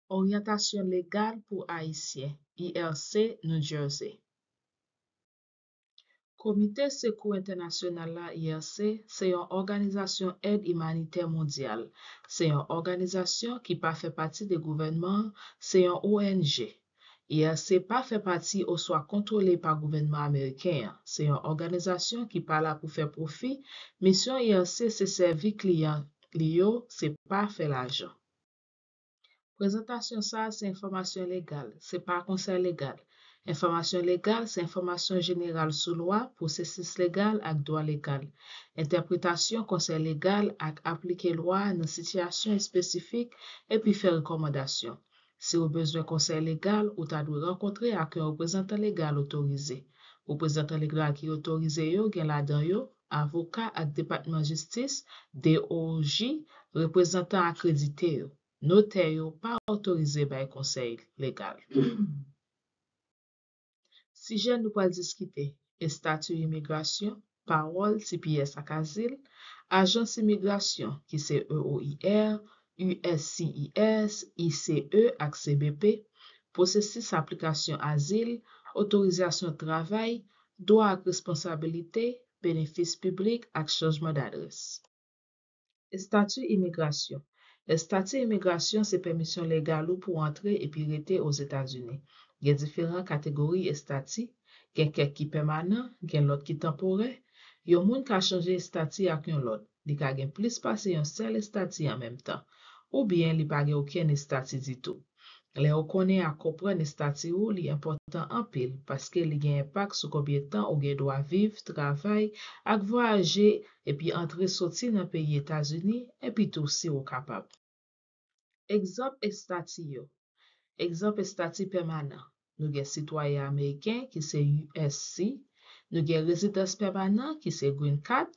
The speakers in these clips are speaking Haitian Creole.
Orientation légale pour Haïtiens, IRC, New Jersey. Comité Secours International la IRC, c'est une organisation aide humanitaire mondiale. C'est une organisation qui pas fait partie des gouvernements, c'est une ONG. IRC pas fait partie ou soit contrôlée par le gouvernement américain. C'est une organisation qui pas là pour faire profit. Mission IRC, c'est servir clients. C'est pas faire l'argent. Présentation ça, c'est information légale, c'est pas conseil légal. Information légale, c'est information générale sous loi, processus légal ak droit légal. Interprétation, conseil légal ak appliquer loi dans situation spécifique et puis faire recommandation. Si vous besoin conseil légal, ou ta dû rencontrer avec un représentant légal autorisé. Représentant légal qui autorisé yo, gen la dan yo, avocat ak département justice, DOJ, représentant accrédité yo. Notaire pas autorisé par le conseil légal. Sujet nous pas discuter, statut immigration, parole CPS ak asile, agence immigration qui c'est EOIR, USCIS, ICE ak CBP, processus application asile, autorisation de travail, droit ak responsabilité, bénéfice public ak changement d'adresse. Statut immigration. Le statut immigration, c'est permission légale pour entrer et puis rester aux États-Unis. Il y a différentes catégories de statut. Il y a quelques qui permanent, il y a l'autre qui temporaire. Il y a moun qui a changé statut avec un l'autre. Il y a plus passer un seul statut en même temps. Ou bien, il n'y a pas aucun statut du tout. Les reconnaît à comprendre statut ou li important en pile parce que li gen impact sur combien de temps ou gen doit vivre, travailler, ak voyager et puis entrer sortir dans pays États-Unis et puis tout si ou capable. Exemple statut yo. Exemple statut permanent. Nous gen citoyen américain qui c'est USC, nous gen résidence permanent qui c'est Green Card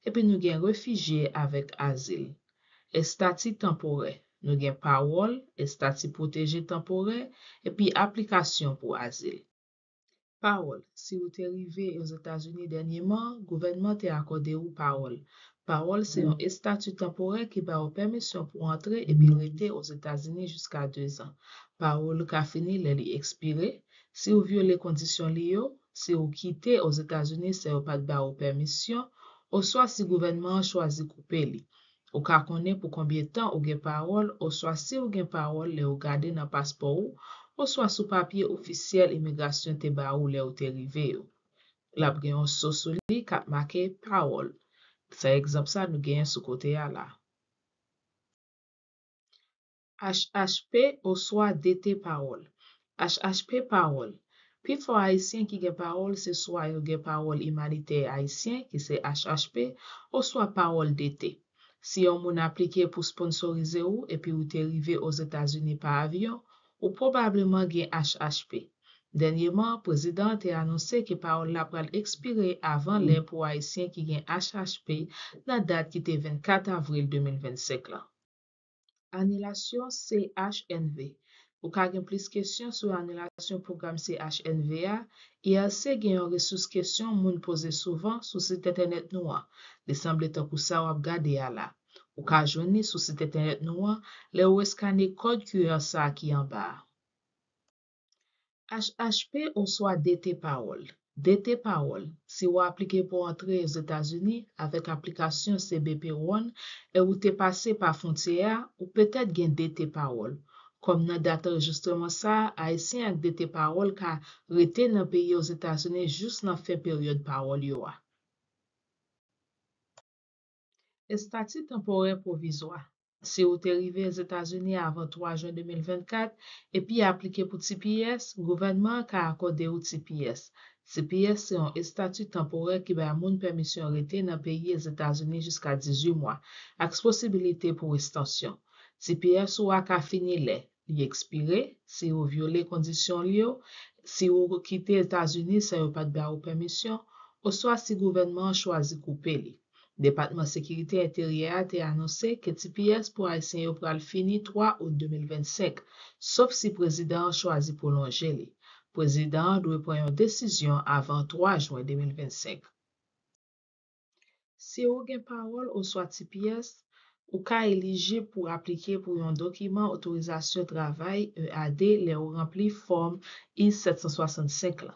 et puis nous gen réfugié avec asile. Statut temporaire. Nous avons parole, statut protégé temporaire et puis application pour asile. Parole. Si vous êtes arrivé aux États-Unis dernièrement, le gouvernement t'a accordé une parole. Parole, c'est un statut temporaire qui va vous permission pour entrer et puis rester aux États-Unis jusqu'à 2 ans. Parole qui a fini, elle est expirée. Si vous violez les conditions liées, si vous quittez aux États-Unis, c'est pas de permission, ou soit si le gouvernement choisit de couper li. Ou ka connaît pour combien de temps ou gen parole, ou soit si ou gen parole, le ou gade dans passeport ou soit sous papier officiel immigration te ba ou le ou te rive ou. La gen yon sous li kap marqué parole. C'est exemple ça nous gen sous côté ya la. HHP ou soit DT parole. HHP parole. Puis for haïtien qui gen parole, c'est soit yon gen parole humanitaire haïtien qui c'est HHP ou soit parole DT. Si on moun appliqué pour sponsoriser ou et puis ou t'es arrivé aux États-Unis par avion, ou probablement gen HHP. Dernièrement, président a annoncé que parole la pral expirer avant les pour haïtiens qui gen HHP la date qui était 24 avril 2025 là. Annulation CHNV. Ou ka gen plus questions sur annulation programme CHNVA, IRC gen yon ressource question moun pose souvent sur site internet nou an. Li semble tan kou sa wap gade ya la. Ou ka jwenni sur site internet nou an, le ou eskane code QR sa ki en bas. HHP ou soit DT parole. DT parole, si ou appliqué pour entrer aux États-Unis avec application CBP One et ou te passé par frontière, ou peut-être gen DT parole. Comme nan date enregistrement ça, Haïtien ak DT parole ka rete nan pays aux États-Unis juste nan fin période parole yo a. Statut temporaire provisoire. Si vous êtes arrivé aux États-Unis avant 3 juin 2024 et puis appliqué pour TPS, le gouvernement a accordé au TPS. TPS, c'est un statut temporaire qui va moun permission rester dans le pays aux États-Unis jusqu'à 18 mois, avec possibilité pour extension. TPS ou a fini li expiré, si vous violez conditions liées, si vous quittez les États-Unis, ça n'a pas de permission, ou soit si le gouvernement choisit couper li. Département sécurité intérieure a annoncé que TPS pour Haïtien yo pral fini 3 août 2025, sauf si président choisit prolonger li. Président doit prendre une décision avant 3 juin 2025. Si ou gen parole ou soit TPS, ou ka éligible pour appliquer pour un document autorisation travail EAD les ou rempli forme I-765 là.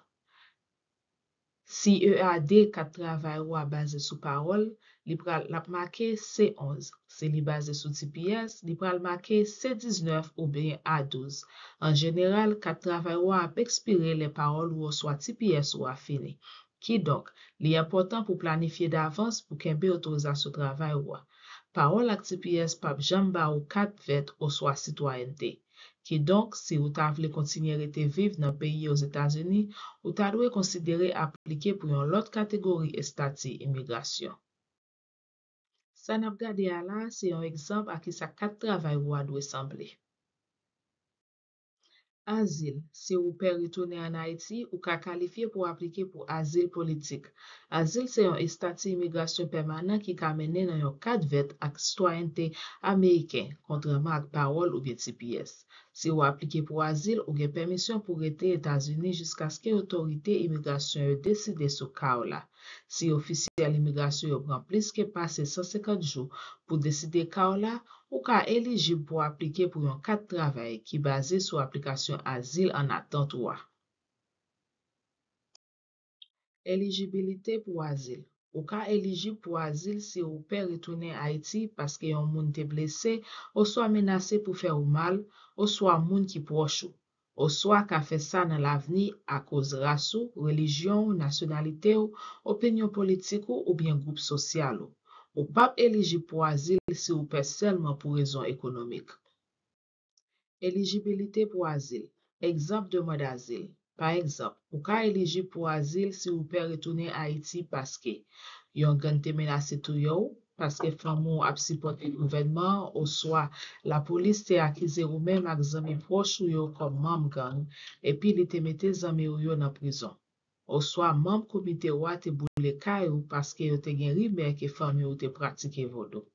Si EAD kat travail ou a basé sous parole, li pral la marqué C11. Si li basé sous TPS, li pral marqué C19 ou bien A12. En général, kat travail ou a expiré les paroles ou soit TPS ou a fini. Qui donc, li important pour planifier d'avance pour kembe autorisation travail ou a. Parole ak TPS pap jamba ou kat vet ou soit citoyenneté. Qui donc, si ou ta vle kontinye rete vive dans pays aux États-Unis, ou ta dwe konsidere aplike pour yon lot kategori estati imigrasyon. Sa nap gade a la, se yon ekzamp a ki sa kat travay ou a dwe semble. Azil, si ou pe retourne en Haïti, ou ka qualifié pour appliquer pour asile politique. Azil, c'est un estati immigration permanent qui ka mene dans yon cadre vet ak citoyenneté américain, contrairement ak parole ou bien TPS. Si ou appliqué pour asile, ou gen permission pour rete États-Unis jusqu'à ce que autorité immigration yo décide sou ka ou la. Si officiel immigration yo prend plus que passe 150 jours pour décider ka ou la, ou ka éligible pour appliquer pour un cadre de travail qui basé sur application asile en attente ou a. Éligibilité pour asile. Ou ka éligible pour asile si ou peut retourner à Haïti parce que yon moun te blessé, ou soit menacé pour faire ou mal, ou soit moun qui proche ou soit ka fait ça dans l'avenir à cause race ou, religion, nationalité ou, opinion politique ou bien groupe social ou pas éligible pour asile si ou peut seulement pour raison économique. Éligibilité pour asile. Exemple de mode asile. Par exemple, ou ka éligible pour asile si ou peut retourner à Haïti parce que yon gang te menacé tout yo, parce que famo ap supporté gouvernement, ou soit la police te accusé ou même ak zami proche ou yo comme membre gang, et puis li te mette zami ou yo dans prison. Ou soit membre comité ou te boule kay ou parce que yo te gen rimer que fami ou te pratique vodo.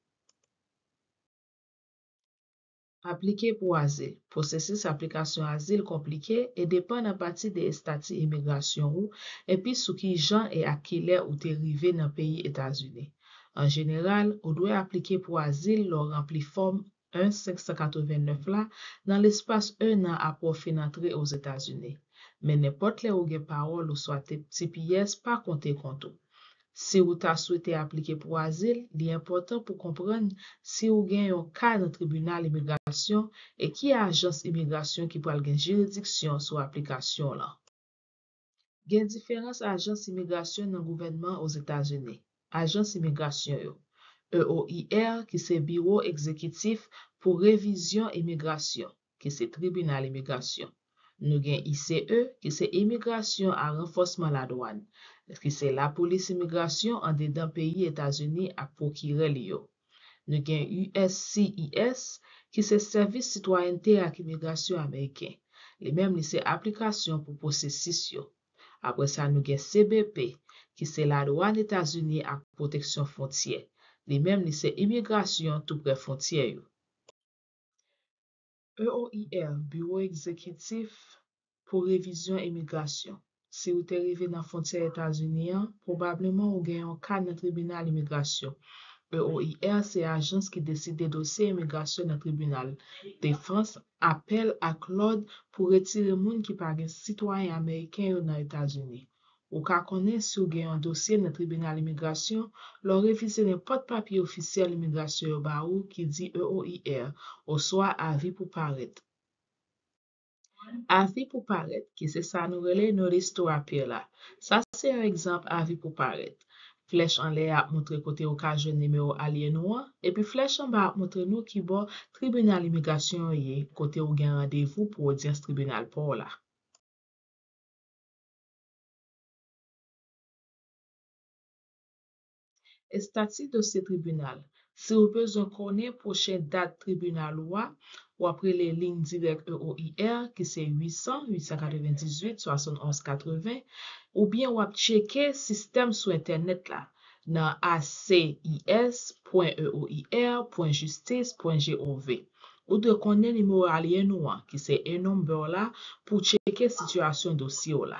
Appliquer pour asile. Processus application asile compliqué et dépend en partie des statuts immigration ou et puis sous qui gens et à qui l'air ou te rivé dans pays États-Unis. En général, on doit appliquer pour asile leur rempli forme 1-589 là dans l'espace 1 an après fin entrée aux États-Unis. Mais n'importe les ou gen parole ou soit TPS pas compter compte. Si ou ta souhaité appliquer pour asile, il est important pour comprendre si ou gen yon cas dans tribunal immigration et qui est agence immigration qui pral gen juridiction sur application là. Gen différence agence immigration dans gouvernement aux États-Unis. Agence immigration yo. EOIR qui c'est bureau exécutif pour révision immigration, qui c'est tribunal immigration. Nous gen ICE qui c'est immigration à renforcement la douane, qui c'est la police immigration en dedans pays États-Unis à procurer yo. Nous gen USCIS qui c'est service citoyenneté à immigration américain. Les mêmes c'est application pour processus yo. Après ça nous gen CBP qui c'est la douane États-Unis à protection frontière. Les mêmes c'est immigration tout près frontière yo. EOIR, Bureau exécutif pour révision immigration. Si vous êtes arrivé dans la frontière États-Unis, probablement vous avez un cas dans le tribunal d'immigration. EOIR, c'est l'agence qui décide des dossiers immigration dans le tribunal. Défense appelle à Claude pour retirer les gens qui pas citoyen américain dans les États-Unis. Ou ka connaît si vous avez un dossier dans le tribunal d'immigration, leur réviser n'importe papier officiel d'immigration qui dit EOIR, ou soit avis pour paraître. Avis pour paraître, qui c'est ça nous relève notice to appear là. Ça c'est un exemple avis pour paraître. Flèche en l'air a montré côté occasion numéro alien noir et puis flèche en bas montre nous qui bon tribunal immigration yé côté ou gen rendez-vous pour audience tribunal pour là. Statut dossier tribunal. Si vous besoin connaître prochaine date tribunal ou après les lignes directes EOIR qui c'est 800 898 71 80 ou bien ou checker système sur internet là dans acis.eoir.justice.gov ou de connaître numéro alien qui c'est un number là pour checker situation dossier là.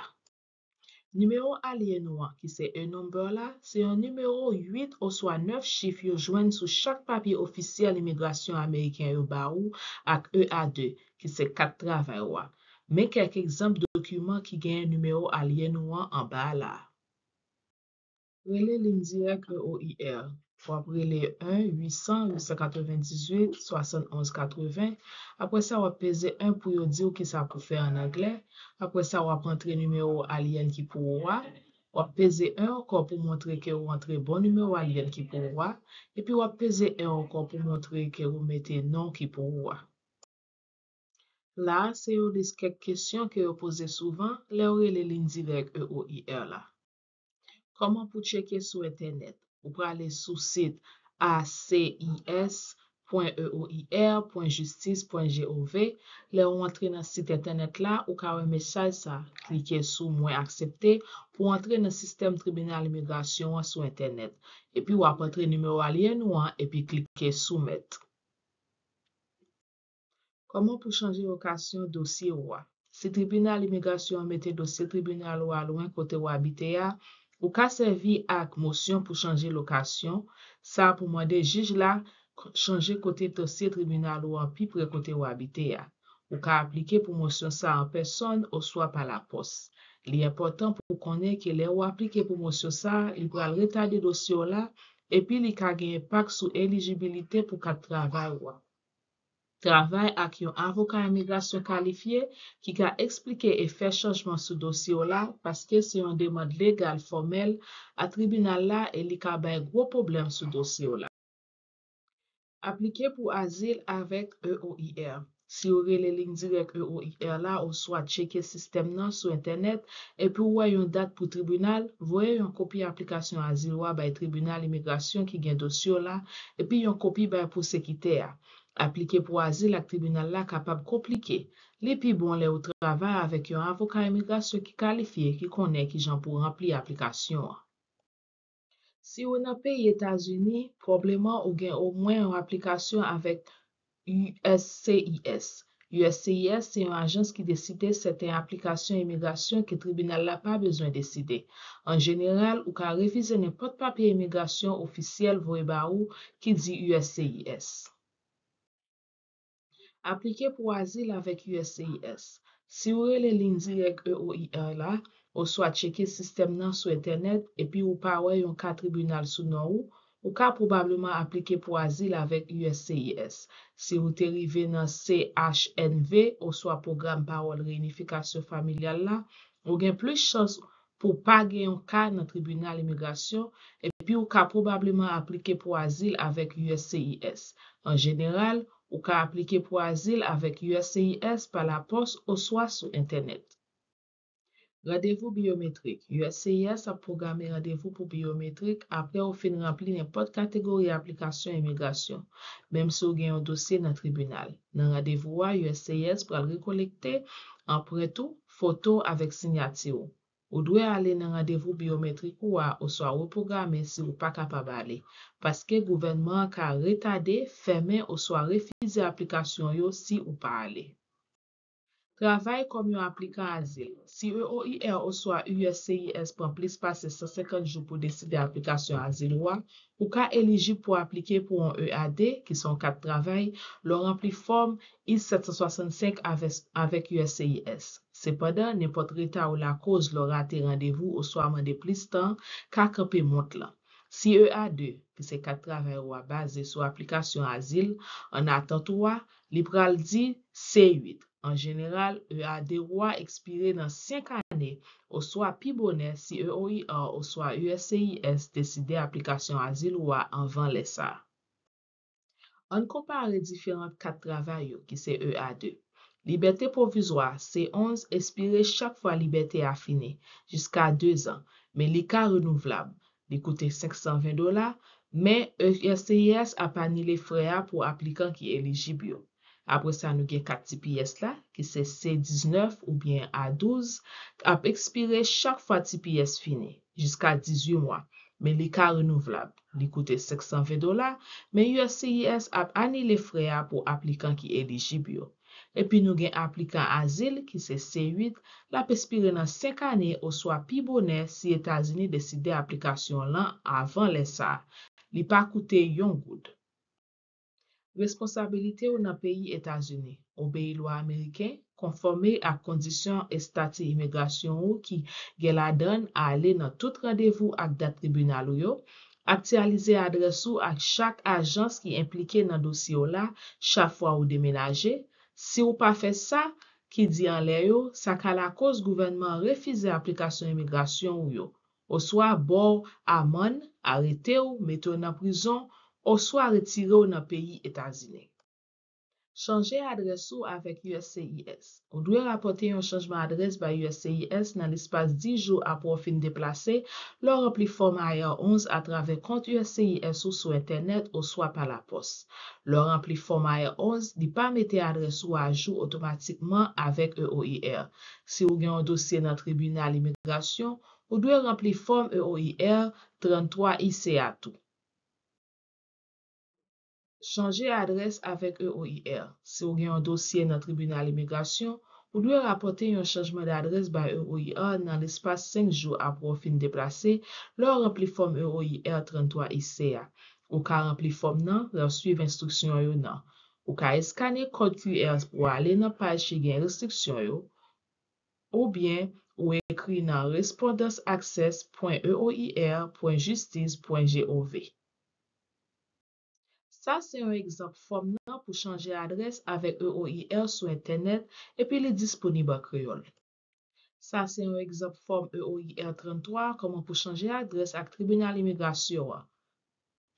Numéro aliénois, qui c'est un number là, c'est un numéro 8 ou soit 9 chiffres yo joignent sous chaque papier officiel immigration américain yo ba ou ak EA2, qui c'est 4 travail ou. Mais quelques exemples de documents qui gagnent numéro aliénois en bas là. Relais ligne directe EOIR. Wap rele 1-800-898-7180. Après ça, wap pese 1 pour yo di ou ki sa pou fe en anglais. Après ça, wap entre numéro alien ki pou wa. Wap pese 1 encore pour montrer que vous entrez bon numéro alien qui pour wa. Et puis wap pese 1 encore pour montrer que vous mettez non qui pour wa. Là, c'est une quelques questions que vous posez souvent, les lignes directes EOIR là. Comment pour checker sur Internet? Vous pouvez aller sur le site acis.eoir.justice.gov. Là, vous entrez dans le site Internet là, ou avez un message ça, cliquez sur moins accepter pour entrer dans le système tribunal immigration sur Internet. Et puis, vous entrez le numéro alien et puis cliquez sur mettre. Comment pour changer location dossier ou? Si tribunal immigration mette dossier tribunal ou loin côté ou habité ou ka servi ak motion pour changer location, ça pour demander juge là changer côté dossier tribunal ou pi près côté ou habité ou ka appliquer pour motion ça en personne ou soit par la poste. L'important pour connaître que les ou appliquer pour motion ça, il va retarder dossier là et puis il ka gen impact sur éligibilité pour ka travail ou. Travail ak yon avocat immigration qualifié qui ka expliquer et faire changement sous dossier là parce que c'est une demande légale formelle à tribunal là et li ka bay gros problème sous dossier là. Appliquer pour asile avec EOIR. Si vous avez les lignes directes EOIR là, ou soit checker système nan sur internet et puis ou une date pour tribunal, voyez une copie application asile ou by tribunal immigration qui gen dossier là et puis une copie by pour sécurité. Appliquer pour asile ak tribunal là capable compliqué. Les pi bon les au travail avec un avocat immigration qui qualifié, qui connaît qui j'en pour remplir application. Si vous dans pays États-Unis, probablement ou gen au moins une application avec USCIS. USCIS, c'est une agence qui décide certaines applications immigration que le tribunal n'a pas besoin de décider. En général, ou ka refuser n'importe papier immigration officiel voye ba ou qui dit USCIS. Appliquer pour asile avec USCIS. Si vous avez les lignes directes EOIR là, ou soit checker système nan sur internet et puis ou pas ouais un cas tribunal sous non ou ka probablement appliquer pour asile avec USCIS. Si vous arrivé dans CHNV ou soit programme parole réunification familiale là, ou gen plus chance pour pas gagner un cas dans tribunal immigration et puis ou ka probablement appliquer pour asile avec USCIS. En général, ou ka appliquer pour asile avec USCIS par la poste ou soit sur internet. Rendez-vous biométrique. USCIS a programmé rendez-vous pour biométrique après ou fin rempli n'importe catégorie application immigration, même si vous avez un dossier dans le tribunal. Dans rendez-vous, USCIS pour récolter après tout photo avec signature. Ou doit aller dans rendez-vous biométrique ou soit reprogrammer si vous pas capable aller parce que le gouvernement a retardé, fermé ou soit refusé application yo si ou pas aller. Travail comme un applicant asile. Si EOIR ou soit USCIS prend plus passer 150 jours pour décider application asile ou cas éligible pour appliquer pour un EAD, qui sont 4 travail, leur rempli forme I-765 avec USCIS. Cependant, n'importe état ou la cause leur raté rendez-vous ou soit mandé plus temps qu'à camper monte là. Si EA2, qui c'est 4 travail ou basé sur application asile, en attente ou li pral di C8. En général, EAD expiré dans 5 années, ou soit pi bonnet si EOIR ou soit USCIS décide application asile ou avant les ça. On compare les différentes 4 travail qui c'est EA2. Liberté provisoire, C11 expiré chaque fois liberté affinée, jusqu'à 2 ans, mais les cas renouvelables. Il coûte $520, mais USCIS a pas ni les frais pour applicant qui est éligible. Après ça, nous avons 4 TPS là, qui c'est C19 ou bien A12, a expiré chaque fois TPS fini, jusqu'à 18 mois. Mais les cas renouvelables, il coûte $520, mais USCIS a annulé les frais pour applicant qui est éligible. epi nou gen aplikant azil ki se C8, la pespire nan 5 ane ou swa pi bonè si Etats-Unis deside aplikasyon lan avan lè sa. Li pa koute yon goud. Responsabilite ou nan peyi Etats-Unis. Obeye lwa Ameriken, konforme ak kondisyon e stati imigrasyon ou ki gen la don a ale nan tout randevou ak dat tribunal ou yo, aktualize adres ou ak chak ajans ki implike nan dosyo la chak fwa ou demenaje. Si ou pa fe sa, ki di an le yo, sa ka la koz gouvernement refize aplikasyon imigrasyon ou yo. Ou swa bor amon, arete ou, mette ou nan prison, ou swa retire ou nan peyi Etats-Unis. Chanje adres ou avèk USCIS. Ou dwe rapote yon chanjman adres ba USCIS nan l'espace 10 jou apò fin deplase, lò rempli form AR11 a travè kont USCIS ou sou internet ou swa pa la pos. Lò rempli form AR11, di pa mette adres ou a jou otomatikman avèk EOIR. Si ou gen yon dosye nan tribunal imigrasyon, ou dwe rempli form EOIR 33 ICA tou. Chanje adres avèk EOIR. Si ou gen yon dosye nan tribunal imigrasyon, ou dwe rapote yon chanjman d'adres ba EOIR nan l'espace 5 jou apro fin deplase, lò rempli form EOIR 33 ICA. Ou ka rempli form nan, lò suiv instruksyon yo nan. Ou ka eskane kod QR pou ale nan page ki gen restriksyon yo, ou bien ou ekri nan respondanceaccess.eoir.justice.gov. Sa se yon ekzamp form nan pou chanje adres avèk EOIR sou internet epi li disponib an kreol. Sa se yon ekzamp form EOIR 33 koman pou chanje adres ak tribunal imigrasyon.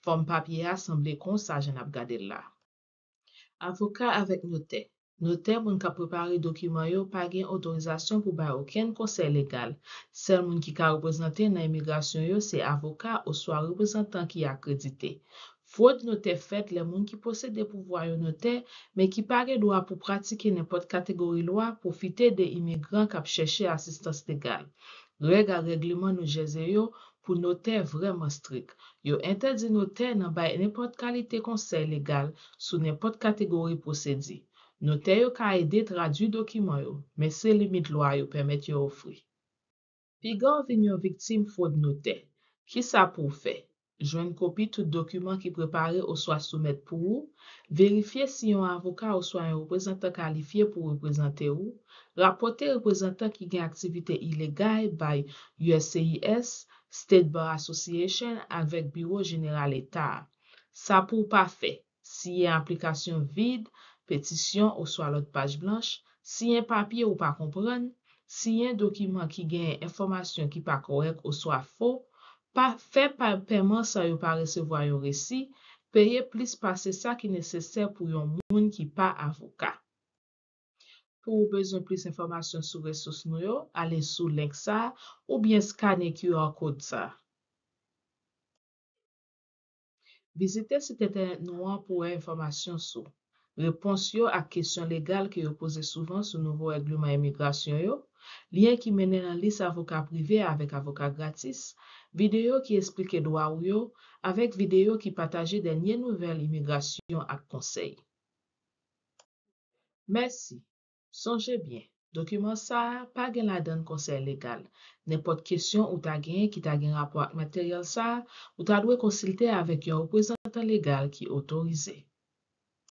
Form papye a semble kon sa jen ap gade la. Avoka avèk noter. Noter moun ka prepare dokumen yo pa gen otorizasyon pou bay oken konsey legal. Sel moun ki ka reprezente nan imigrasyon yo se avoka ou swa reprezentant ki akredite. Fraude noter fet le moun ki posede pouvoi yo noter, men ki pa gen doa pou pratike nepot kategori lwa profite de imigran kap chèche asistans legal. Reg a regleman nou jeze yo pou noter vreman strik. Yo interdit noter nan bay nepot kalite konsey legal sou nepot kategori posedi. Noter yo ka ede tradwi dokumen yo, men se limit lwa yo permet yo ofri. Pigan vin yon viktim fraude noter. Ki sa pou fe? Jwen kopi tout dokumen ki prepare ou swa soumet pou ou, verifiye si yon avoka ou swa yon reprezentant kalifiye pou reprezente ou, rapote reprezentant ki gen aktivite ilegay by USCIS, State Bar Association avèk Bureau General Etat. Sa pou pa fe, si yon aplikasyon vide, petisyon ou swa lot page blanche, si yon papye ou pa kompren, si yon dokumen ki gen informasyon ki pa korek ou swa fo, pa fe pa paiement sa yo pa resevoa yon resi, paye plis pase sa ki neseser pou yon moun ki pa avoka. Pou ou bezon plis informasyon sou resos nou yo, ale sou link sa ou bien skane QR code sa. Visite site internet nou an pou informasyon sou. Repons yo ak kesyon legal ki yo pose souvan sou nouvo regleman imigrasyon yo, lien ki mene nan lis avoka prive avèk avoka gratis, video ki explike doa ou yo, avèk video ki pataje denye nouvel imigrasyon ak konsey. Merci. Sonje bien, dokumen sa pa gen la den konsey legal. Nepot kesyon ou ta gen ki ta gen rapor ak materyal sa, ou ta dwe konsilte avèk yon reprezentant legal ki otorize.